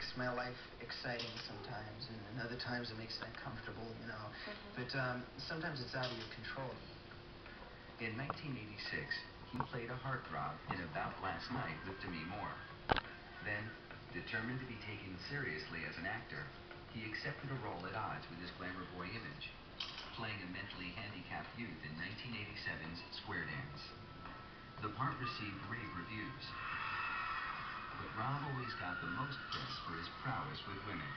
makes my life exciting sometimes, and other times it makes it uncomfortable, you know. But sometimes it's out of your control. In 1986, he played a heartthrob in About Last Night with Demi Moore. Then, determined to be taken seriously as an actor, he accepted a role at odds with his glamour boy image, playing a mentally handicapped youth in 1987's Square Dance. The part received rave reviews, but Rob always got the most press for his prowess with women.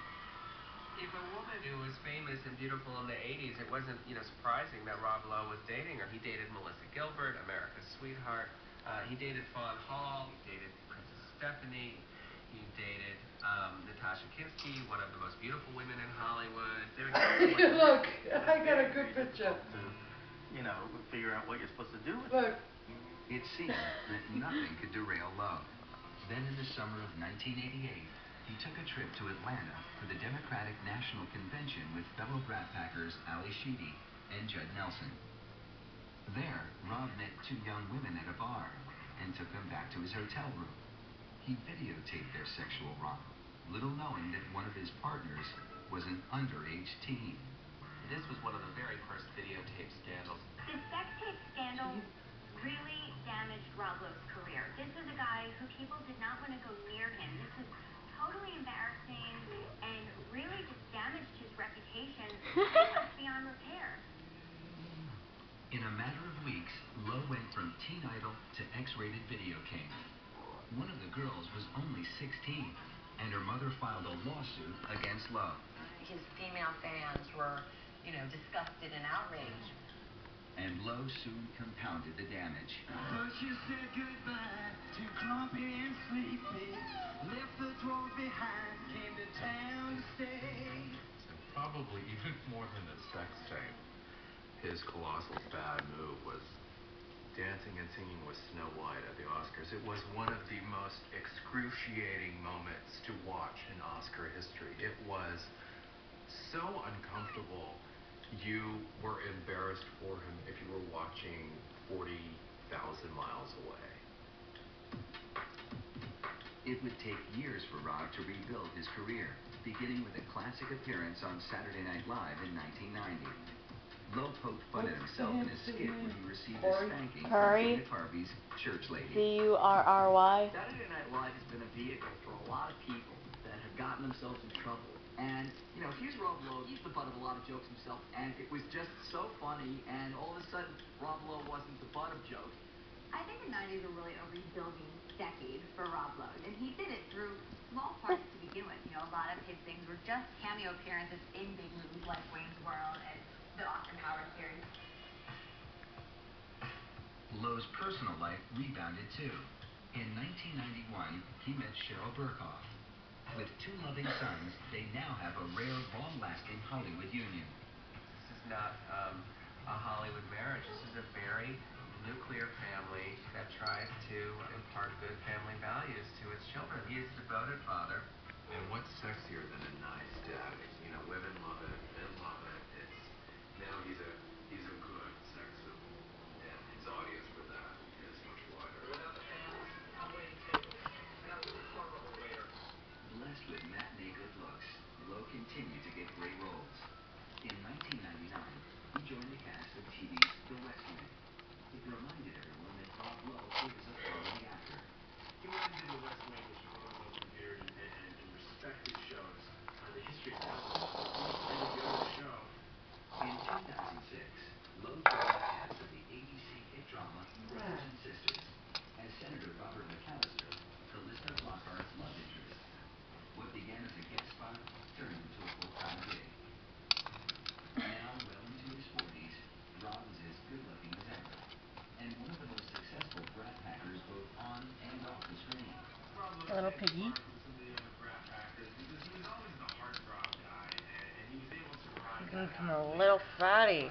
If a woman who was famous and beautiful in the 80s, it wasn't, surprising that Rob Lowe was dating her. He dated Melissa Gilbert, America's sweetheart. He dated Fawn Hall. He dated Princess Stephanie. He dated Natasha Kinski, one of the most beautiful women in Hollywood. Look, I got a good picture. To, figure out what you're supposed to do with Look. It seemed that nothing could derail Lowe. Then in the summer of 1988, he took a trip to Atlanta for the Democratic National Convention with fellow Brat Packers Ali Sheedy and Judd Nelson. There, Rob met two young women at a bar and took them back to his hotel room. He videotaped their sexual romp, little knowing that one of his partners was an underage teen. This was one of the very first videotape scandals. The sex tape scandal really damaged Rob Lowe's career. This was a guy who people did not want to go near him. This was totally embarrassing and really just damaged his reputation beyond repair. In a matter of weeks, Lowe went from teen idol to X-rated video king. One of the girls was only 16, and her mother filed a lawsuit against Lowe. His female fans were, disgusted and outraged. And Lowe soon compounded the damage. But you said goodbye to Clumpy and Sleepy, left the dwarf behind, came to town to stay. And probably even more than a sex tape, his colossal bad move was dancing and singing with Snow White at the Oscars. It was one of the most excruciating moments to watch in Oscar history. It was so uncomfortable. You were embarrassed for him if you were watching 40,000 miles away. It would take years for Rob to rebuild his career, beginning with a classic appearance on Saturday Night Live in 1990. Lowe poked fun at himself in a skit where he received a spanking from Dana Carvey's Church Lady. Curry. Saturday Night Live has been a vehicle for a lot of people that have gotten themselves in trouble. And, here's Rob Lowe. He's the butt of a lot of jokes himself, and it was just so funny, and all of a sudden, Rob Lowe wasn't the butt of jokes. I think the 90s were really a rebuilding decade for Rob Lowe, and he did it through small parts to begin with. A lot of his things were just cameo appearances in big movies like Wayne's World and the Austin Powers series. Lowe's personal life rebounded too. In 1991, he met Cheryl Burkhoff. With two loving sons, they now have a rare, long-lasting Hollywood union. This is not a Hollywood marriage. This is a very nuclear family that tries to impart good family values to its children. He is a devoted father. And what's sexier than a nice dad? Women love it, men love it. Now he's a good, sexable dad. His audience for that is much wider. Blessed with matinee good looks, Lowe continued to get great roles. In 1999, he joined the cast of TV's The West Wing. It reminded everyone that Rob Lowe is a quality actor. He wanted to do The West Wing, which one of the most revered and respected shows in the history of television. He was ready to go to the show. In 2006, Lowe joined the cast of the ABC hit drama Brothers and Sisters as Senator Robert McAllister, Calista Flockhart's love interest. What began as a guest spot turned into a full-time gig. Now, well into his 40s, Rob is as good-looking as ever, and one of the most successful Brat Packers both on and off the screen. Little piggy. Some of the other Brat Packers, because he was always the heartthrob guy, and he was able to ride A little fatty.